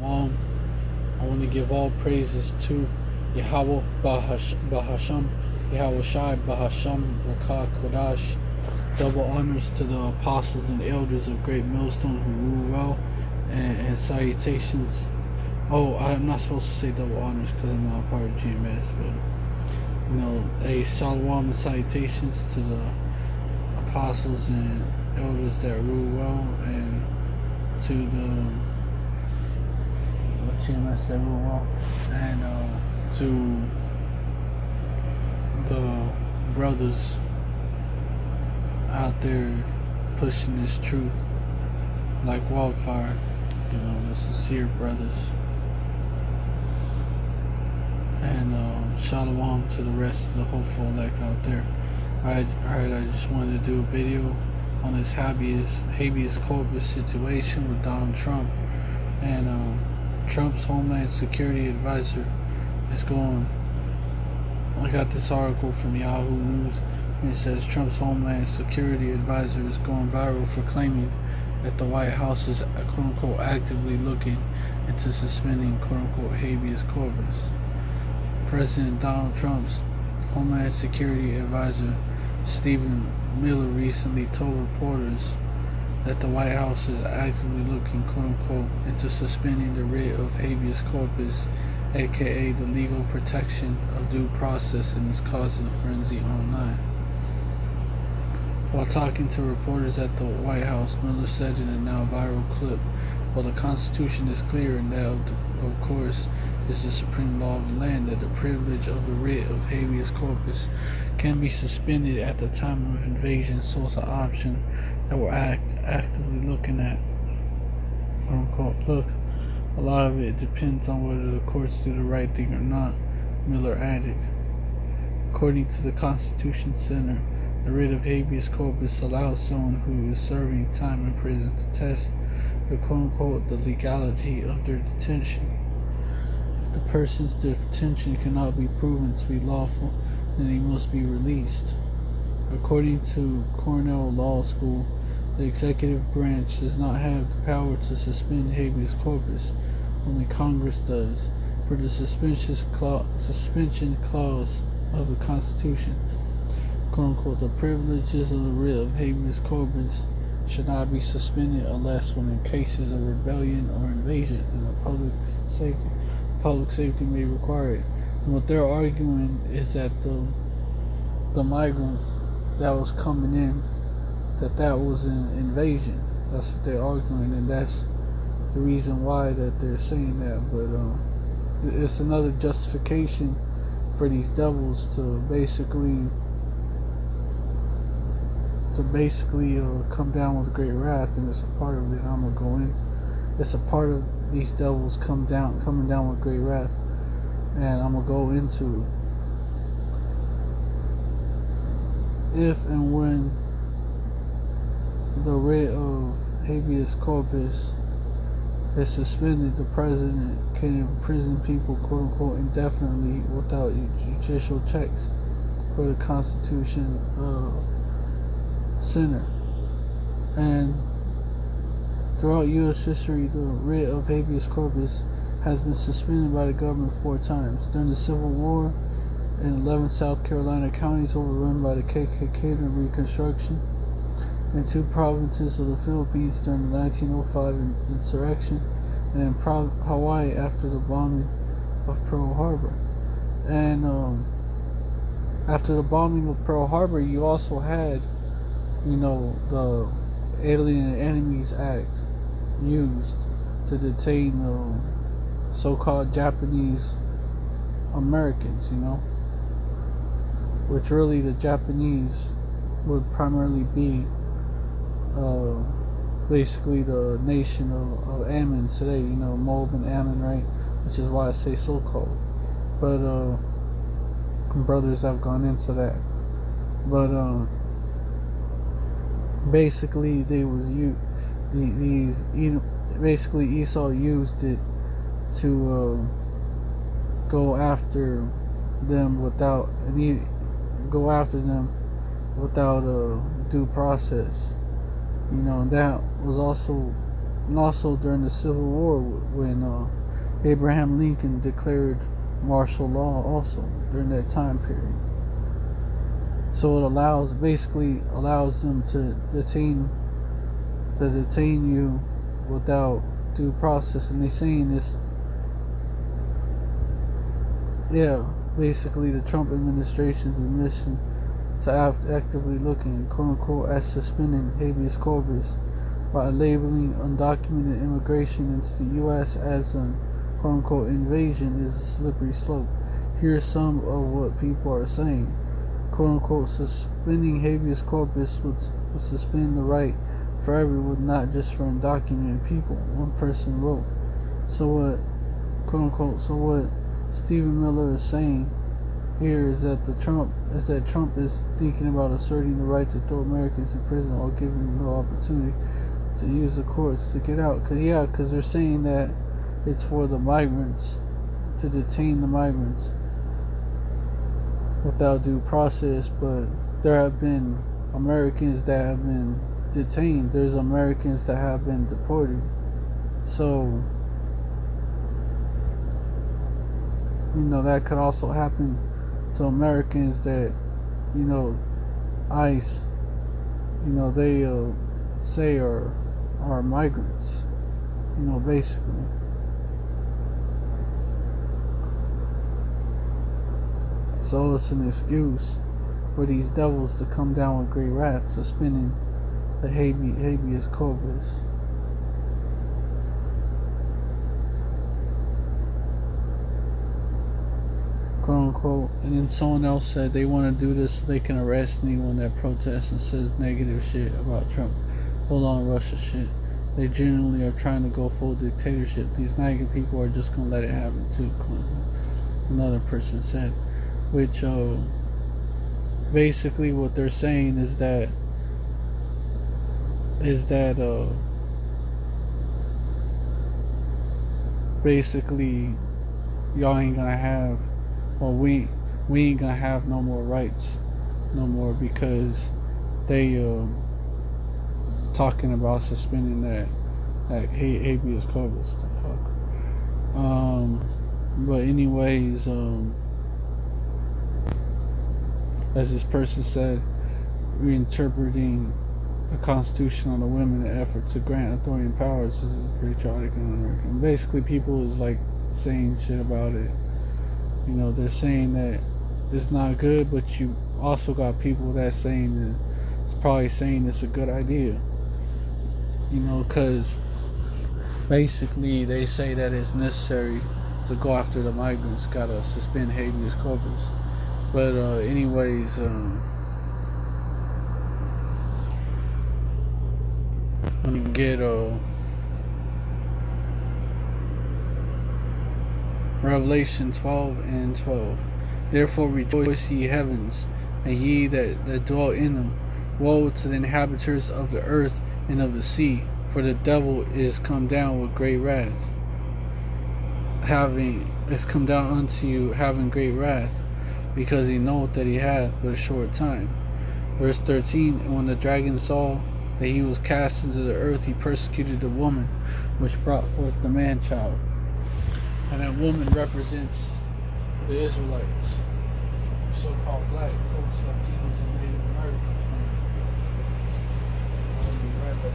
Shalom. I want to give all praises to Yahweh Bahasham, Yahweh Shai Bahasham Rakah Kodash. Double honors to the apostles and elders of Great Millstone who rule well, and salutations. Oh, I'm not supposed to say double honors because I'm not a part of GMS, but a shalom and salutations to the apostles and elders that rule well, and to the GMS that rule well, and to the brothers out there pushing this truth like wildfire, the sincere brothers. And shalom to the rest of the hopeful elect out there. Alright, I just wanted to do a video on this habeas corpus situation with Donald Trump, and Trump's Homeland Security Advisor is going. I got this article from Yahoo News, and it says Trump's Homeland Security Advisor is going viral for claiming that the White House is quote-unquote actively looking into suspending quote-unquote habeas corpus. President Donald Trump's Homeland Security Advisor Stephen Miller recently told reporters that the White House is actively looking quote-unquote into suspending the writ of habeas corpus, aka the legal protection of due process, and is causing a frenzy online. While talking to reporters at the White House, Miller said in a now viral clip, "While the Constitution is clear, and that of course is the supreme law of the land, that the privilege of the writ of habeas corpus can be suspended at the time of invasion, so it's an option that we're actively looking at." Quote unquote. Look, a lot of it depends on whether the courts do the right thing or not, Miller added. According to the Constitution Center, the writ of habeas corpus allows someone who is serving time in prison to test the quote-unquote the legality of their detention. If the person's detention cannot be proven to be lawful, then he must be released. According to Cornell Law School, the executive branch does not have the power to suspend habeas corpus. Only Congress does, per the suspension clause of the Constitution. Quote-unquote, the privileges of the writ of habeas corpus should not be suspended unless when in cases of rebellion or invasion and public safety may require it. And what they're arguing is that the migrants that was coming in, that was an invasion. That's what they're arguing, and that's the reason why that they're saying that. But it's another justification for these devils to basically come down with great wrath, and it's a part of it. I'm gonna go into. It's a part of these devils coming down with great wrath, and I'm gonna go into if and when the writ of habeas corpus is suspended, the president can imprison people quote-unquote indefinitely without judicial checks for the Constitution Center. And throughout U.S. history, the writ of habeas corpus has been suspended by the government 4 times. During the Civil War, in 11 South Carolina counties overrun by the KKK during Reconstruction, in 2 provinces of the Philippines during the 1905 insurrection, and in Hawaii after the bombing of Pearl Harbor. And after the bombing of Pearl Harbor, you also had, the Alien Enemies Act used to detain the so-called Japanese Americans, which really the Japanese would primarily be basically the nation of Ammon today, Moab and Ammon, right? Which is why I say so-called. But brothers have gone into that. But basically they was basically Esau used it to go after them without due process. And that was also during the Civil War when Abraham Lincoln declared martial law also during that time period. So it basically allows them to detain you without due process. And they saying this, basically the Trump administration's admission to actively looking, quote unquote, at suspending habeas corpus by labeling undocumented immigration into the U.S. as an, quote unquote, invasion is a slippery slope. Here's some of what people are saying. Quote unquote, suspending habeas corpus would suspend the right for everyone, not just for undocumented people. One person wrote. So what, quote unquote, Stephen Miller is saying here is that Trump is thinking about asserting the right to throw Americans in prison while giving them no opportunity to use the courts to get out. Because they're saying that it's for the migrants, to detain the migrants without due process. But there have been Americans that have been detained. There's Americans that have been deported. So, that could also happen to Americans that, ICE, they say are migrants, basically. So it's an excuse for these devils to come down with great wrath, suspending the habeas corpus. Quote unquote. And then someone else said they want to do this so they can arrest anyone that protests and says negative shit about Trump. Full on Russia shit. They genuinely are trying to go full dictatorship. These MAGA people are just gonna let it happen too. Another person said. Which basically what they're saying is that basically y'all ain't gonna have, or we ain't gonna have no more rights no more, because they talking about suspending that habeas corpus. The fuck. But anyways, as this person said, reinterpreting the Constitution on the women in an effort to grant authority and powers is patriotic and American. Basically, people is like saying shit about it. They're saying that it's not good, but you also got people that's saying that it's probably saying it's a good idea. Because basically they say that it's necessary to go after the migrants, gotta suspend habeas corpus. But anyways, when you get Revelation 12:12. Therefore rejoice, ye heavens, and ye that dwell in them. Woe to the inhabitants of the earth and of the sea, for the devil is come down with great wrath. Is come down unto you having great wrath, because he knoweth that he hath but a short time. Verse 13. And when the dragon saw that he was cast into the earth, he persecuted the woman which brought forth the man child. And that woman represents the Israelites, so-called black folks, Latinos, and Native Americans. I'll be right back.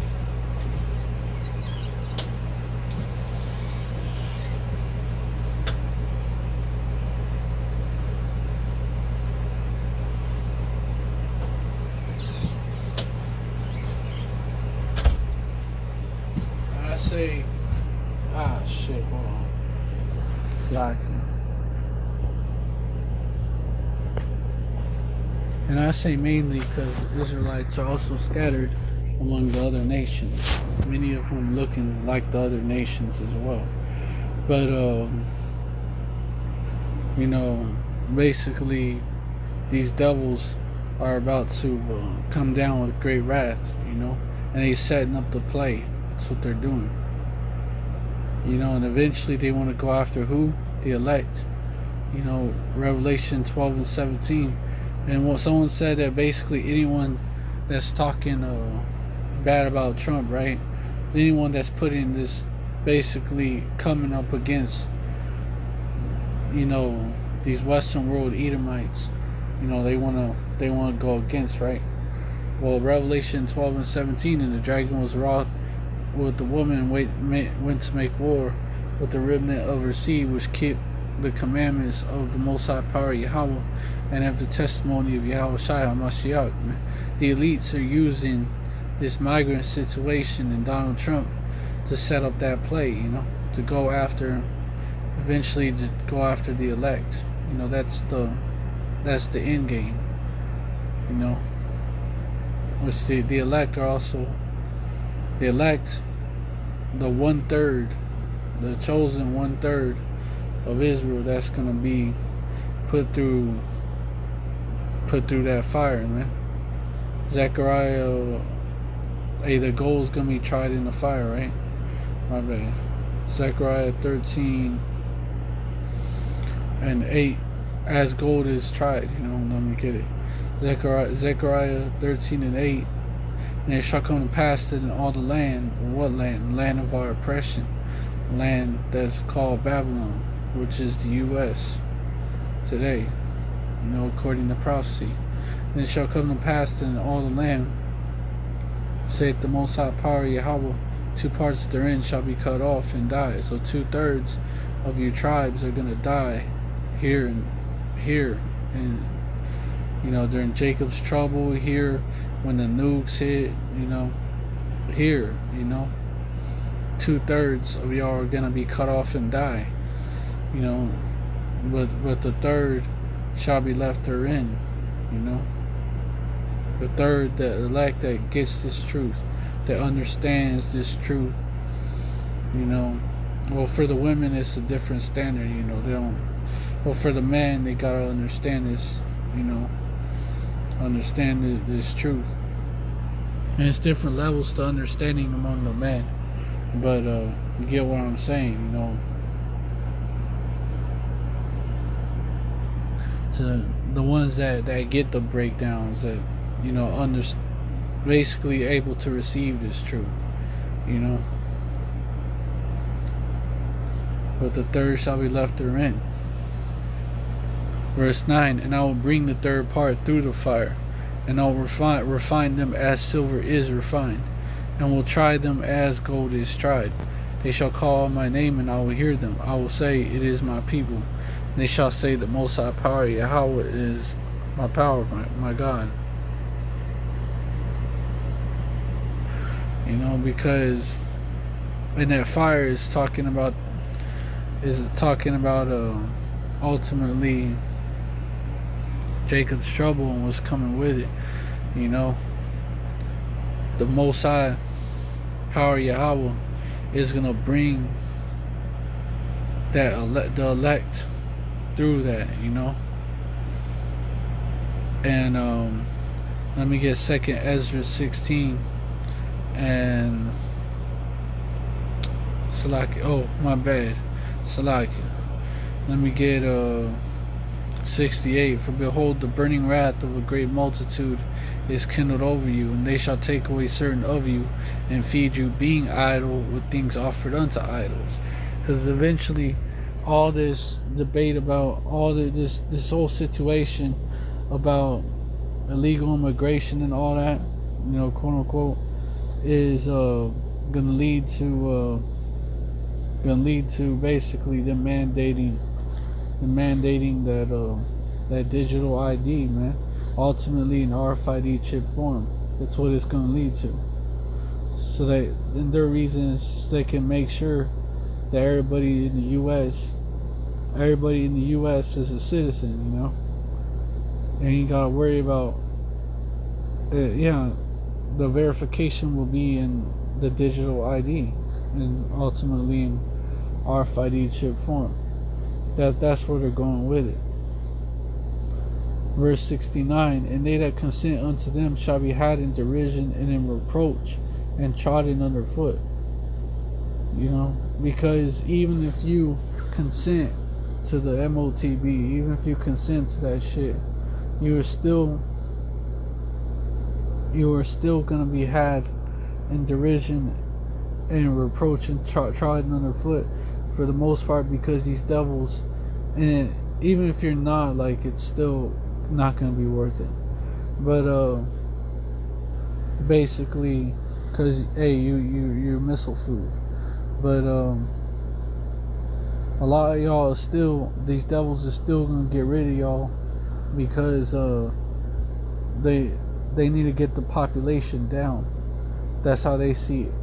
I say, shit, hold on. And I say mainly because Israelites are also scattered among the other nations, many of whom looking like the other nations as well. But basically these devils are about to come down with great wrath, and he's setting up the play. That's what they're doing. And eventually they want to go after who? The elect. Revelation 12:17. And what someone said that basically anyone that's talking bad about Trump, right? Anyone that's putting this, basically coming up against these Western world Edomites, they wanna go against, right? Well, Revelation 12 and 17, and the dragon was wroth with the woman went to make war with the remnant of her seed, which kept the commandments of the Most High Power Yahweh and have the testimony of Yahweh Shai HaMashiach. The elites are using this migrant situation and Donald Trump to set up that play, to go after, eventually to go after the elect. That's the end game. Which the elect are also the elect, the 1/3, the chosen 1/3 of Israel that's gonna be put through that fire, man. Zechariah, the gold's gonna be tried in the fire, right? My bad. Zechariah 13 and 8, as gold is tried. Let me get it. Zechariah 13 and 8. And it shall come to pass that in all the land, what land? Land of our oppression, land that's called Babylon, which is the U.S. today, according to prophecy. And it shall come to pass that in all the land, saith the Most High Power Yahweh, 2 parts therein shall be cut off and die. So 2/3 of your tribes are gonna die here, and during Jacob's trouble, here when the nukes hit, here, 2/3 of y'all are gonna be cut off and die, but the third shall be left therein, the third, the elect that gets this truth, that understands this truth, well, for the women it's a different standard, they don't, well, for the men they gotta understand this, understand this truth, and it's different levels to understanding among the men, but you get what I'm saying, to the ones that get the breakdowns, that basically able to receive this truth, but the third shall be left therein. Verse 9, and I will bring the third part through the fire, and I will refine them as silver is refined, and will try them as gold is tried. They shall call on my name, and I will hear them. I will say, it is my people. And they shall say, the Most High Power Yahweh is my power, my God. Because in that fire is talking about ultimately Jacob's trouble and what's coming with it. The Most High Power Yahweh is gonna bring the elect through that, and let me get 2 Ezra 16 and Salaki. Oh, my bad, Salaki. Let me get 68. For behold, the burning wrath of a great multitude is kindled over you, and they shall take away certain of you and feed you, being idle with things offered unto idols. Because eventually all this debate about this whole situation about illegal immigration and all that, quote unquote, is gonna lead to basically them mandating that digital ID, man. Ultimately in RFID chip form. That's what it's gonna lead to. So that, and their reason is so they can make sure that everybody in the U.S. is a citizen, and you gotta worry about the verification will be in the digital ID and ultimately in RFID chip form. That's where they're going with it. Verse 69, and they that consent unto them shall be had in derision and in reproach and trodden underfoot. Because even if you consent to the MOTB, even if you consent to that shit, you are still gonna be had in derision and reproach and trodden underfoot for the most part, because these devils And even if you're not, like, it's still not gonna be worth it. But basically, because hey, you're missile food. But a lot of y'all are still, these devils are still gonna get rid of y'all because they need to get the population down. That's how they see it.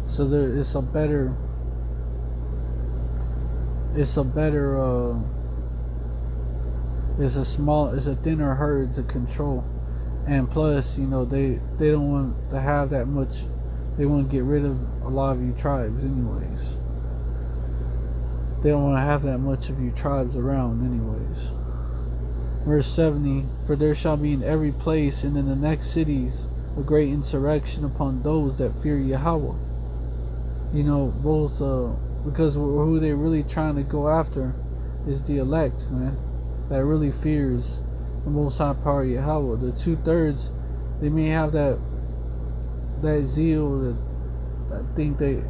So it's a better it's a thinner herd to control. And plus, they don't want to have that much. They want to get rid of a lot of you tribes anyways. They don't want to have that much of you tribes around anyways. Verse 70, for there shall be in every place and in the next cities a great insurrection upon those that fear Yahweh. Both because who they're really trying to go after is the elect, man, that really fears the Most High Power Yahweh. The 2/3, they may have that zeal that I think they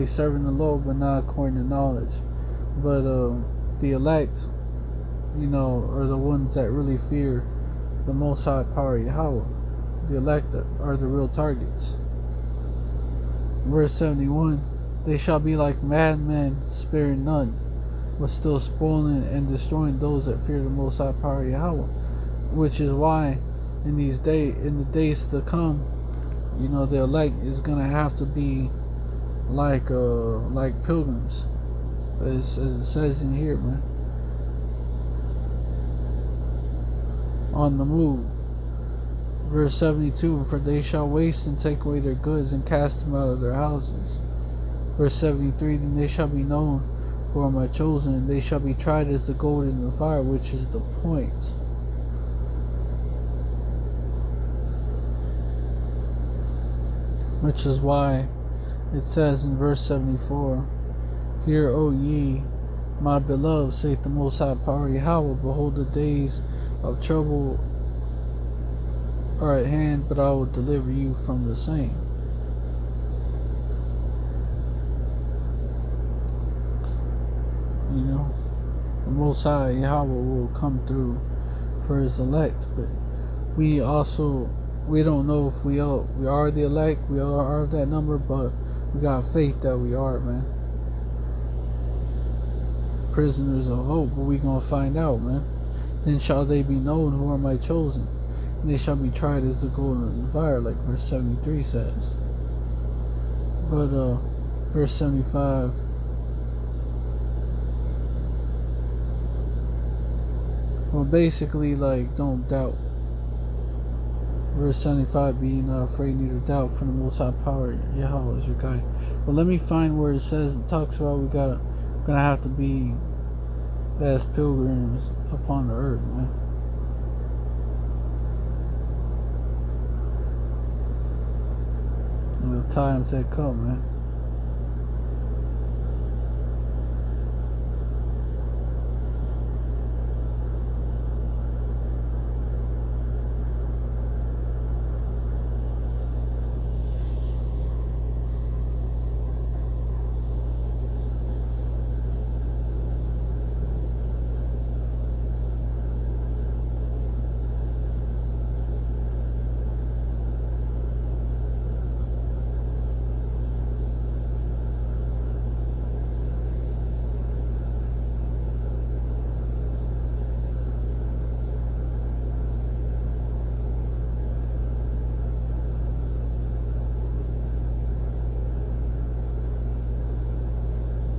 serving the Lord, but not according to knowledge. But the elect, are the ones that really fear the Most High Power Yahweh. The elect are the real targets. Verse 71, they shall be like madmen, sparing none, but still spoiling and destroying those that fear the Most High Power Yahweh. Which is why in the days to come, the elect is gonna have to be like pilgrims, as it says in here, man. On the move. Verse 72, for they shall waste and take away their goods and cast them out of their houses. Verse 73, then they shall be known who are my chosen, and they shall be tried as the gold in the fire, which is the point. Which is why it says in verse 74, hear, O ye, my beloved, saith the Most High Power Yahweh, behold, the days of trouble are at hand, but I will deliver you from the same. The Most High Yahweh will come through for his elect, but we don't know if we are the elect, we are that number, but we got faith that we are, man. Prisoners of hope, but we gonna find out, man. Then shall they be known who are my chosen, and they shall be tried as the gold in the fire, like verse 73 says. But verse 75, well, basically, like, don't doubt. Verse 75, be not afraid, neither doubt, for the Most High Power Yahweh is your guide. But let me find where it talks about we're gonna have to be as pilgrims upon the earth, man. And the times that come, man.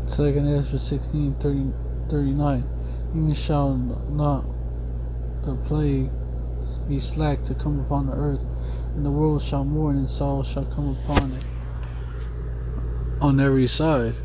Second Ezra 16:39. Even shall not the plague be slack to come upon the earth, and the world shall mourn, and sorrow shall come upon it on every side.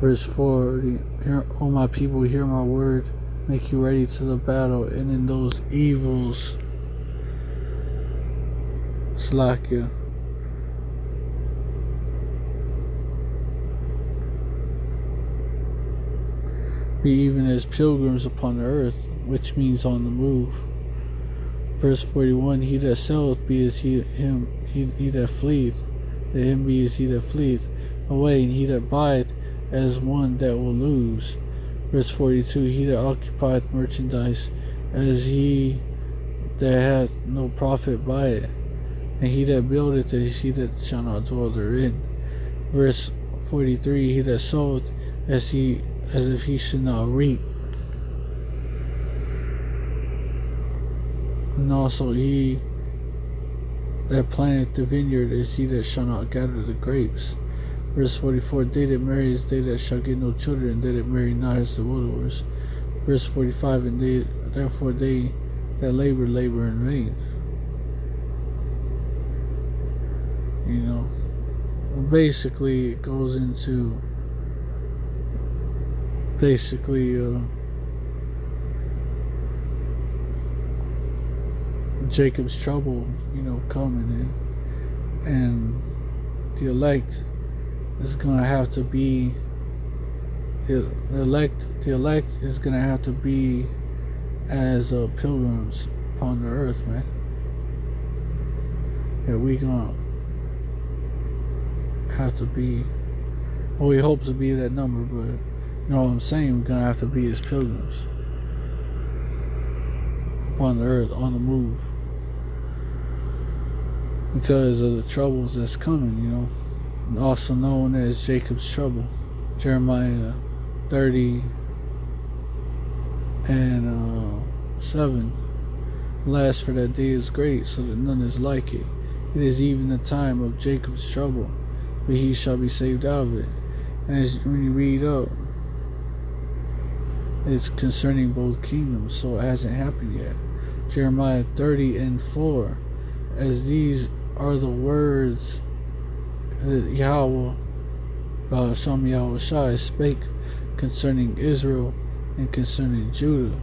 Verse 4, hear, O my people, hear my word, make you ready to the battle, and in those evils, Slakia, be even as pilgrims upon the earth, which means on the move. Verse 41, he that selleth be as he that fleeth, let him be as he that fleeth away, and he that buyeth as one that will lose. Verse 42, he that occupieth merchandise as he that hath no profit by it, and he that buildeth as he that shall not dwell therein. Verse 43, he that soweth as if he should not reap, and also he that planteth the vineyard is he that shall not gather the grapes. Verse 44, they that marry is they that shall get no children, and they that marry not as the widowers. Verse 45, and therefore they that labor in vain. You know, basically it goes into Jacob's trouble, coming in, and the elect is gonna have to be the elect is gonna have to be as pilgrims upon the earth, man. Yeah, we gonna have to be. Well, we hope to be that number, but you know what I'm saying. We're gonna have to be as pilgrims upon the earth, on the move, because of the troubles that's coming, also known as Jacob's trouble. Jeremiah 30 and 7. Last for that day is great, so that none is like it. It is even the time of Jacob's trouble, but he shall be saved out of it. And when you read up, it's concerning both kingdoms, so it hasn't happened yet. Jeremiah 30 and 4. As these are the words that Yahweh, Shem Yahweh Shai, spake concerning Israel and concerning Judah.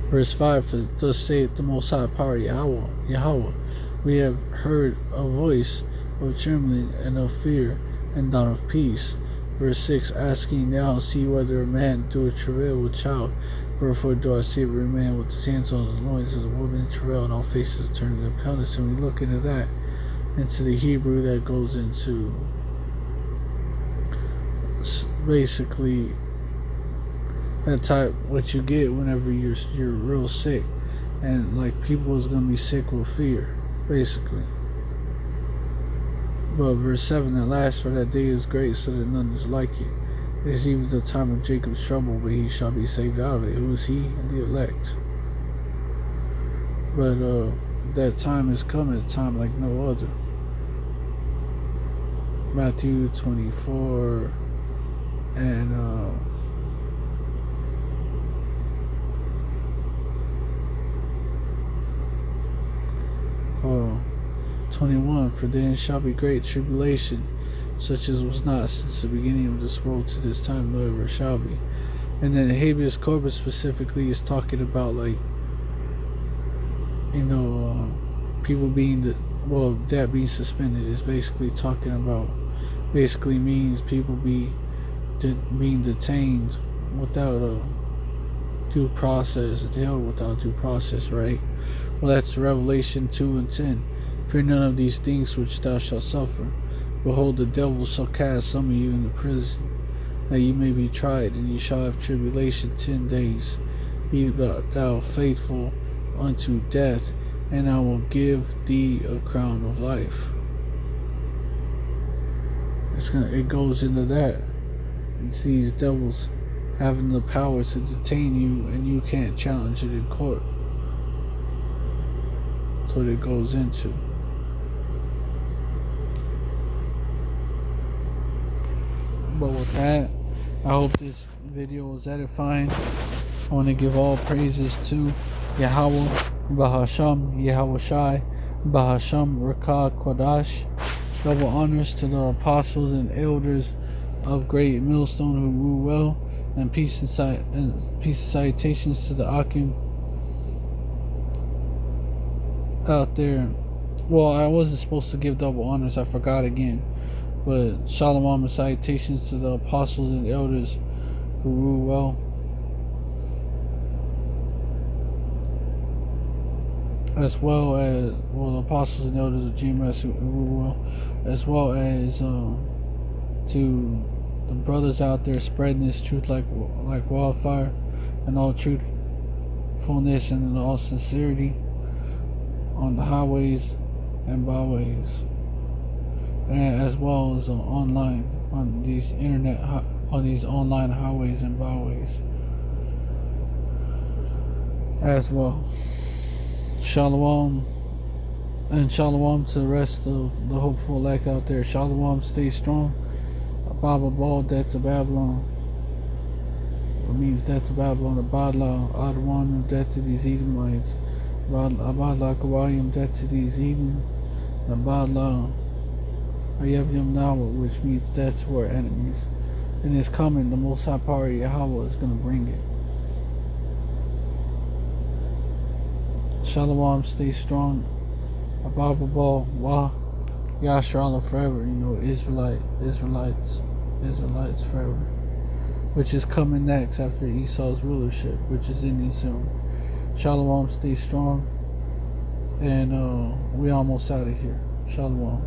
Verse 5, for thus saith the Most High Power Yahweh, we have heard a voice of trembling and of fear and not of peace. Verse 6, asking now, see whether a man doeth travail with child. Wherefore do I see every man with his hands on his loins as a woman in travail, and all faces turning to penance. And we look into that, into the Hebrew, that goes into basically that type what you get whenever you're real sick, and like people is gonna be sick with fear, basically. But verse 7, at last for that day is great, so that none is like it. It is even the time of Jacob's trouble, but he shall be saved out of it. Who is he? And the elect. But that time is coming, a time like no other. Matthew 24 and 21, for then shall be great tribulation, such as was not since the beginning of this world to this time, nor ever shall be. And then habeas corpus specifically is talking about, like, people being that being suspended is basically talking about, basically means people being detained without a due process, held without due process, right? Well, that's Revelation 2 and 10. Fear none of these things which thou shalt suffer. Behold, the devil shall cast some of you into prison, that ye may be tried, and ye shall have tribulation 10 days. Be thou faithful unto death, and I will give thee a crown of life. It goes into that. It's these devils having the power to detain you, and you can't challenge it in court. That's what it goes into. But with that, I hope this video was edifying. I want to give all praises to Yahweh, Bahasham, Yahweh Shai, Bahasham, Rakah, Kodash. Double honors to the apostles and elders of Great Millstone who rule well, and peace and salutations to the Akim out there. Well, I wasn't supposed to give double honors, I forgot again. But Shalom and salutations to the apostles and elders who rule well, as well as the apostles and elders of GMS who rule well, as well as to the brothers out there spreading this truth like wildfire, and all truthfulness and in all sincerity on the highways and byways, and as well as online on these online highways and byways as well. Shalom, and shalom to the rest of the hopeful elect out there. Shalom, stay strong. Ababa Ball, death to Babylon. It means death to Babylon. Abadla, Adwan, death to these Edomites. Abadla Kawayim, death to these heathens. Abadla Ayabyam Nawa, which means death to our enemies. And it's coming, the Most High Power of Yahweh is going to bring it. Shalom, stay strong. Ababa Ball, Wah, Yashrala forever. Israelites forever. Which is coming next after Esau's rulership, which is ending soon. Shalom, stay strong. And we almost out of here. Shalom.